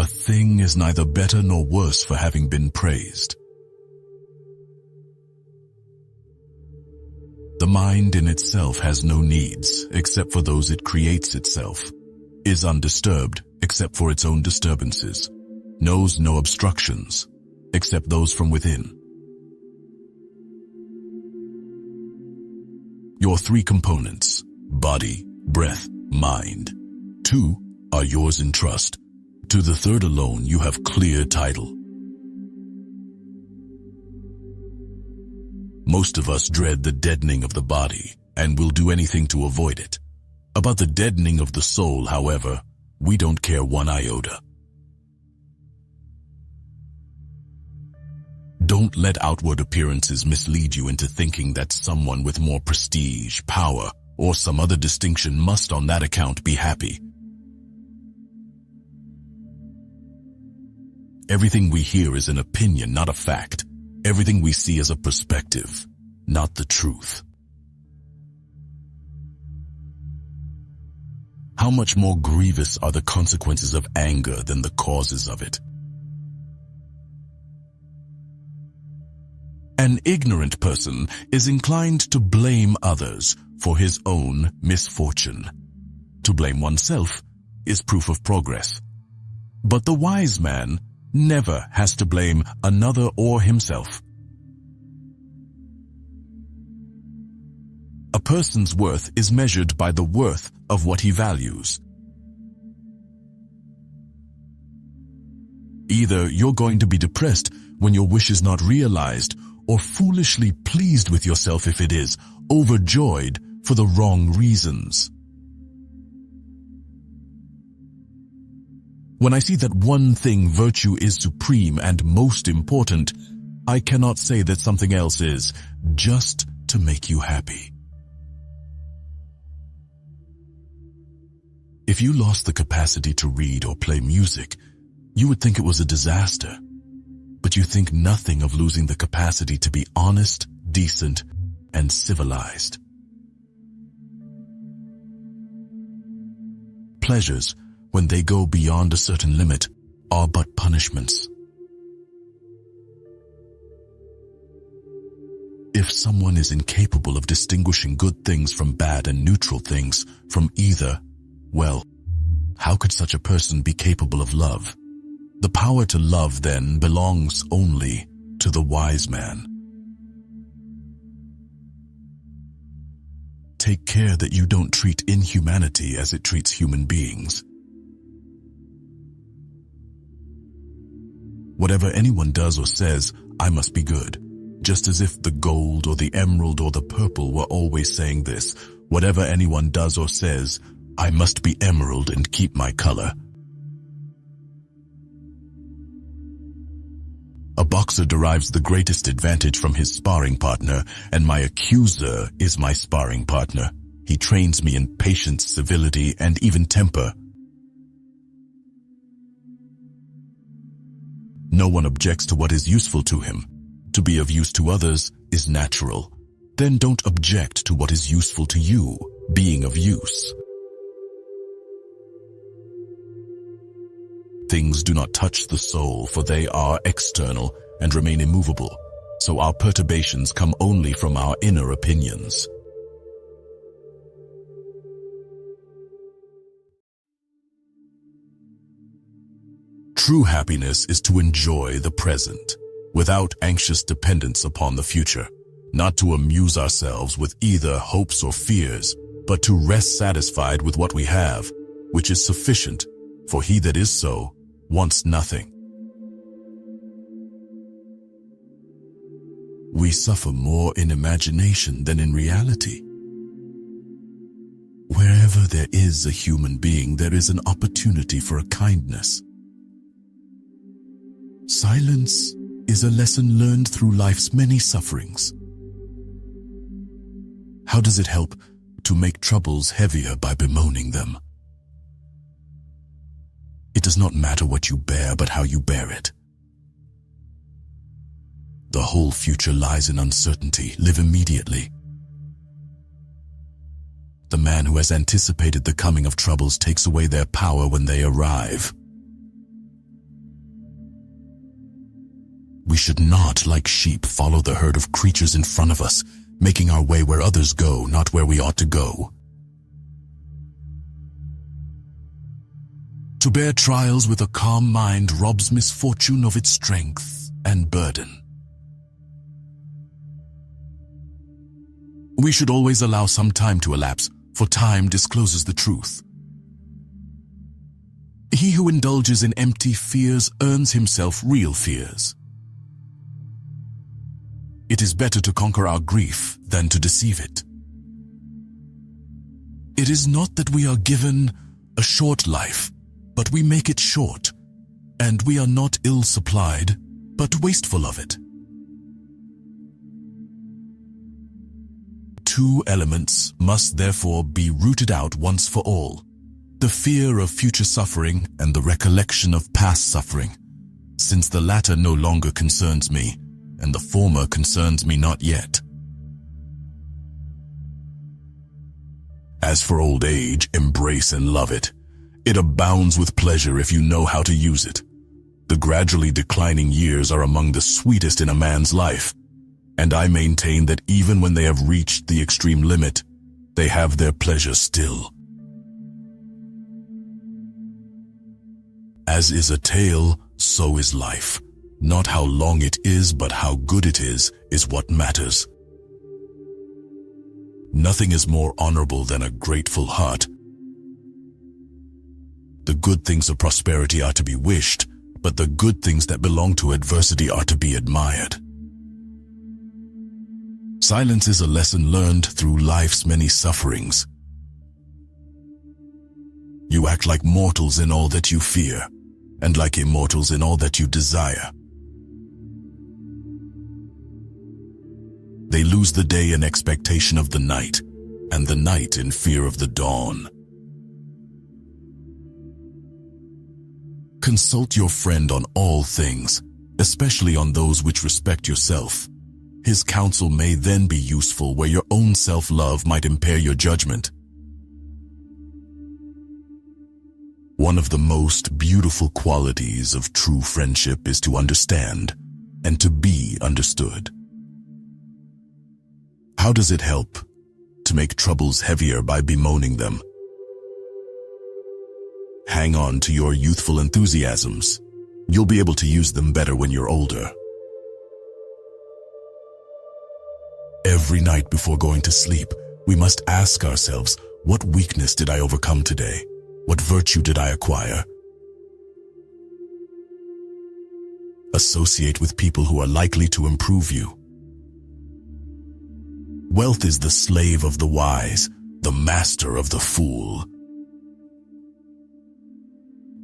A thing is neither better nor worse for having been praised. The mind in itself has no needs except for those it creates itself, is undisturbed except for its own disturbances, knows no obstructions except those from within. Your three components, body, breath, mind, 2 are yours in trust. To the third alone you have clear title. Most of us dread the deadening of the body and will do anything to avoid it. About the deadening of the soul, however, we don't care one iota. Don't let outward appearances mislead you into thinking that someone with more prestige, power, or some other distinction must on that account be happy. Everything we hear is an opinion, not a fact. Everything we see is a perspective, not the truth. How much more grievous are the consequences of anger than the causes of it? An ignorant person is inclined to blame others for his own misfortune. To blame oneself is proof of progress. But the wise man never has to blame another or himself. A person's worth is measured by the worth of what he values. Either you're going to be depressed when your wish is not realized, or foolishly pleased with yourself if it is, overjoyed for the wrong reasons. When I see that one thing, virtue, is supreme and most important, I cannot say that something else is, just to make you happy. If you lost the capacity to read or play music, you would think it was a disaster. But you think nothing of losing the capacity to be honest, decent, and civilized. Pleasures, when they go beyond a certain limit, are but punishments. If someone is incapable of distinguishing good things from bad and neutral things from either, well, how could such a person be capable of love? The power to love, then, belongs only to the wise man. Take care that you don't treat inhumanity as it treats human beings. Whatever anyone does or says, I must be good, just as if the gold or the emerald or the purple were always saying this. Whatever anyone does or says, I must be emerald and keep my color. A boxer derives the greatest advantage from his sparring partner, and my accuser is my sparring partner. He trains me in patience, civility, and even temper. No one objects to what is useful to him. To be of use to others is natural. Then don't object to what is useful to you, being of use. Things do not touch the soul, for they are external and remain immovable, so our perturbations come only from our inner opinions. True happiness is to enjoy the present, without anxious dependence upon the future, not to amuse ourselves with either hopes or fears, but to rest satisfied with what we have, which is sufficient, for he that is so wants nothing. We suffer more in imagination than in reality. Wherever there is a human being, there is an opportunity for a kindness. Silence is a lesson learned through life's many sufferings. How does it help to make troubles heavier by bemoaning them? It does not matter what you bear, but how you bear it. The whole future lies in uncertainty. Live immediately. The man who has anticipated the coming of troubles takes away their power when they arrive. We should not, like sheep, follow the herd of creatures in front of us, making our way where others go, not where we ought to go. To bear trials with a calm mind robs misfortune of its strength and burden. We should always allow some time to elapse, for time discloses the truth. He who indulges in empty fears earns himself real fears. It is better to conquer our grief than to deceive it. It is not that we are given a short life, but we make it short, and we are not ill-supplied, but wasteful of it. Two elements must therefore be rooted out once for all: the fear of future suffering and the recollection of past suffering, since the latter no longer concerns me, and the former concerns me not yet. As for old age, embrace and love it. It abounds with pleasure if you know how to use it. The gradually declining years are among the sweetest in a man's life, and I maintain that even when they have reached the extreme limit, they have their pleasure still. As is a tale, so is life. Not how long it is, but how good it is what matters. Nothing is more honorable than a grateful heart. The good things of prosperity are to be wished, but the good things that belong to adversity are to be admired. Silence is a lesson learned through life's many sufferings. You act like mortals in all that you fear, and like immortals in all that you desire. They lose the day in expectation of the night, and the night in fear of the dawn. Consult your friend on all things, especially on those which respect yourself. His counsel may then be useful where your own self-love might impair your judgment. One of the most beautiful qualities of true friendship is to understand and to be understood. How does it help? To make troubles heavier by bemoaning them. Hang on to your youthful enthusiasms. You'll be able to use them better when you're older. Every night before going to sleep, we must ask ourselves, what weakness did I overcome today? What virtue did I acquire? Associate with people who are likely to improve you. Wealth is the slave of the wise, the master of the fool.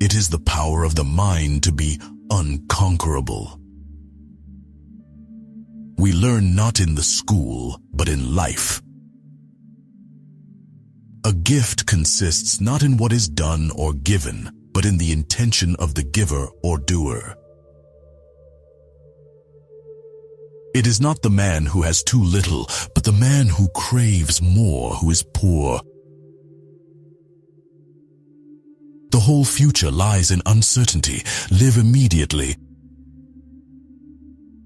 It is the power of the mind to be unconquerable. We learn not in the school, but in life. A gift consists not in what is done or given, but in the intention of the giver or doer. It is not the man who has too little, but the man who craves more who is poor. The whole future lies in uncertainty. Live immediately.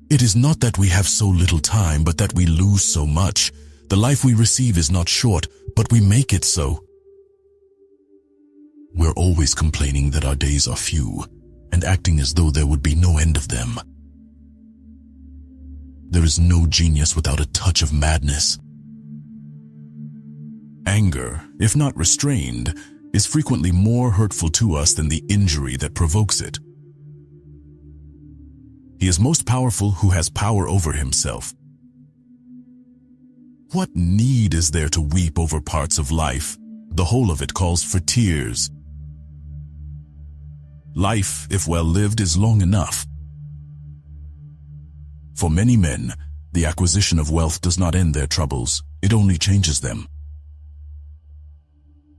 It is not that we have so little time, but that we lose so much. The life we receive is not short, but we make it so. We're always complaining that our days are few, and acting as though there would be no end of them. There is no genius without a touch of madness. Anger, if not restrained, is frequently more hurtful to us than the injury that provokes it. He is most powerful who has power over himself. What need is there to weep over parts of life? The whole of it calls for tears. Life, if well lived, is long enough. For many men, the acquisition of wealth does not end their troubles, it only changes them.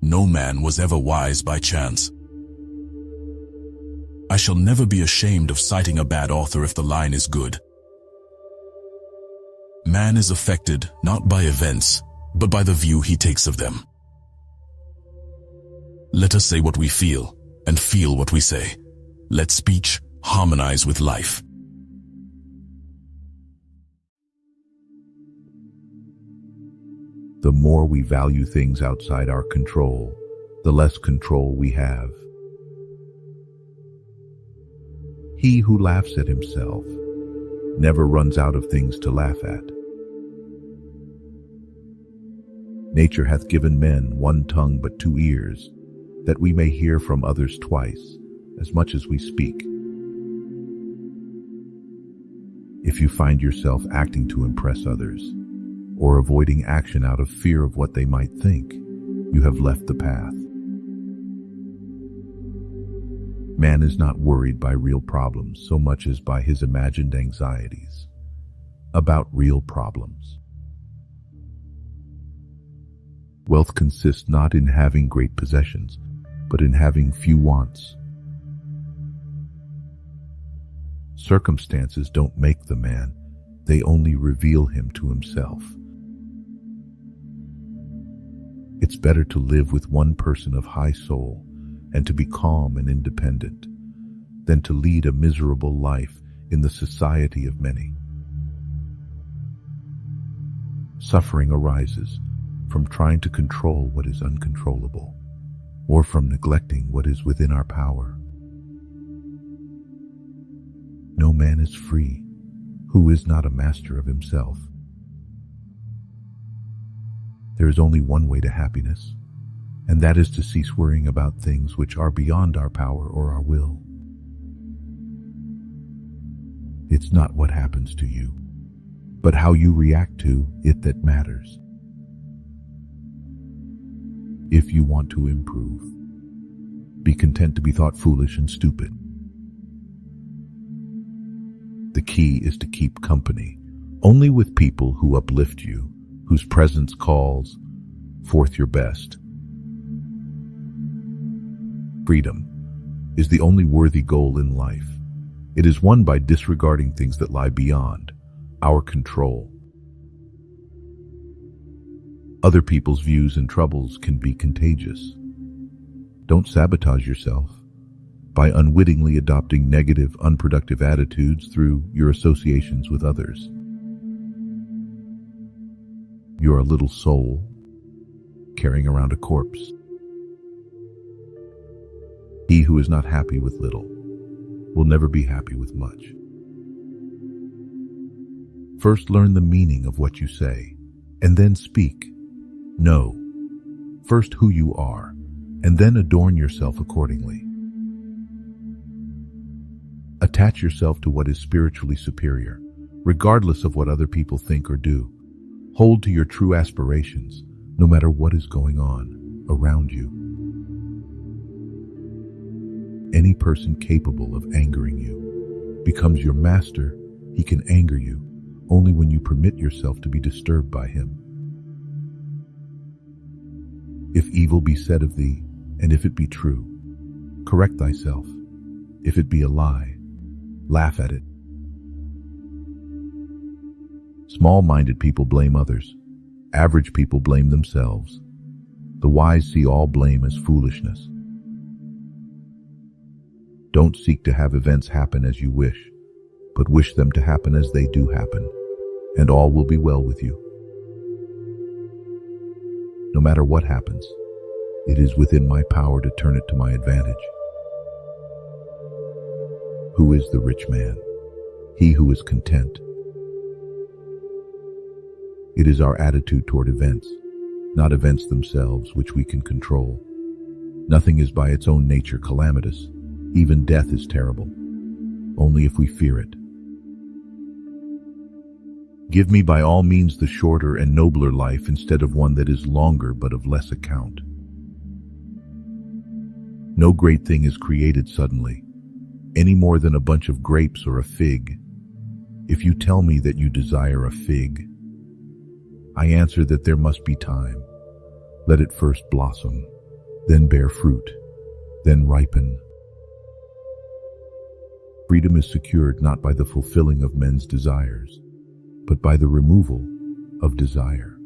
No man was ever wise by chance. I shall never be ashamed of citing a bad author if the line is good. Man is affected not by events, but by the view he takes of them. Let us say what we feel, and feel what we say. Let speech harmonize with life. The more we value things outside our control, the less control we have. He who laughs at himself never runs out of things to laugh at. Nature hath given men one tongue but two ears, that we may hear from others twice, as much as we speak. If you find yourself acting to impress others, or avoiding action out of fear of what they might think, you have left the path. Man is not worried by real problems so much as by his imagined anxieties about real problems. Wealth consists not in having great possessions, but in having few wants. Circumstances don't make the man, they only reveal him to himself. It's better to live with one person of high soul and to be calm and independent than to lead a miserable life in the society of many. Suffering arises from trying to control what is uncontrollable, or from neglecting what is within our power. No man is free who is not a master of himself. There is only one way to happiness, and that is to cease worrying about things which are beyond our power or our will. It's not what happens to you, but how you react to it that matters. If you want to improve, be content to be thought foolish and stupid. The key is to keep company only with people who uplift you, whose presence calls forth your best. Freedom is the only worthy goal in life. It is won by disregarding things that lie beyond our control. Other people's views and troubles can be contagious. Don't sabotage yourself by unwittingly adopting negative, unproductive attitudes through your associations with others. You're a little soul carrying around a corpse. He who is not happy with little will never be happy with much. First learn the meaning of what you say, and then speak. Know first who you are, and then adorn yourself accordingly. Attach yourself to what is spiritually superior, regardless of what other people think or do. Hold to your true aspirations, no matter what is going on around you. Any person capable of angering you becomes your master. He can anger you only when you permit yourself to be disturbed by him. If evil be said of thee, and if it be true, correct thyself. If it be a lie, laugh at it. Small-minded people blame others. Average people blame themselves. The wise see all blame as foolishness. Don't seek to have events happen as you wish, but wish them to happen as they do happen, and all will be well with you. No matter what happens, it is within my power to turn it to my advantage. Who is the rich man? He who is content. It is our attitude toward events, not events themselves, which we can control. Nothing is by its own nature calamitous. Even death is terrible, only if we fear it. Give me by all means the shorter and nobler life instead of one that is longer but of less account. No great thing is created suddenly, any more than a bunch of grapes or a fig. If you tell me that you desire a fig, I answer that there must be time. Let it first blossom, then bear fruit, then ripen. Freedom is secured not by the fulfilling of men's desires, but by the removal of desire.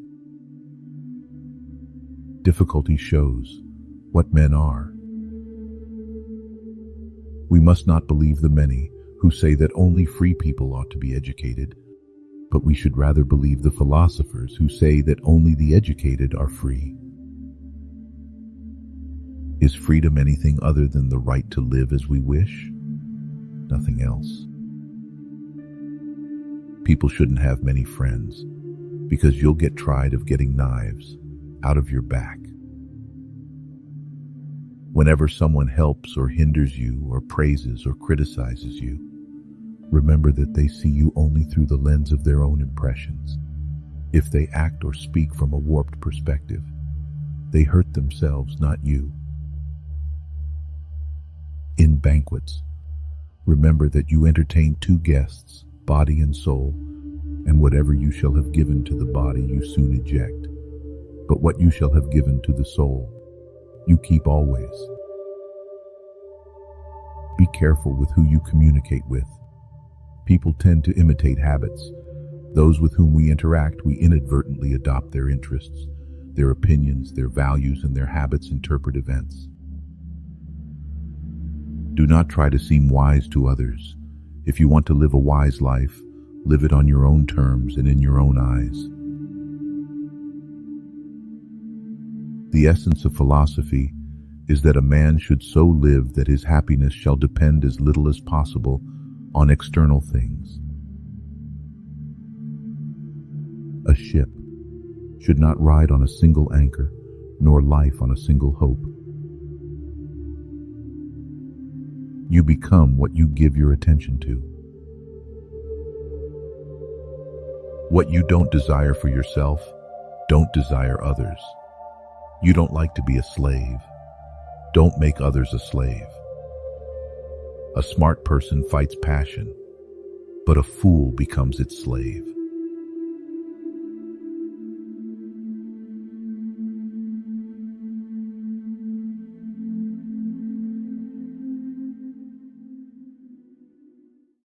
Difficulty shows what men are. We must not believe the many who say that only free people ought to be educated. But we should rather believe the philosophers who say that only the educated are free. Is freedom anything other than the right to live as we wish? Nothing else. People shouldn't have many friends, because you'll get tried of getting knives out of your back. Whenever someone helps or hinders you or praises or criticizes you, remember that they see you only through the lens of their own impressions. If they act or speak from a warped perspective, they hurt themselves, not you. In banquets, remember that you entertain two guests, body and soul, and whatever you shall have given to the body you soon eject. But what you shall have given to the soul, you keep always. Be careful with who you communicate with. People tend to imitate habits. Those with whom we interact, we inadvertently adopt their interests, their opinions, their values, and their habits interpret events. Do not try to seem wise to others. If you want to live a wise life, live it on your own terms and in your own eyes. The essence of philosophy is that a man should so live that his happiness shall depend as little as possible on external things. A ship should not ride on a single anchor, nor life on a single hope. You become what you give your attention to. What you don't desire for yourself, don't desire others. You don't like to be a slave. Don't make others a slave. A smart person fights passion, but a fool becomes its slave.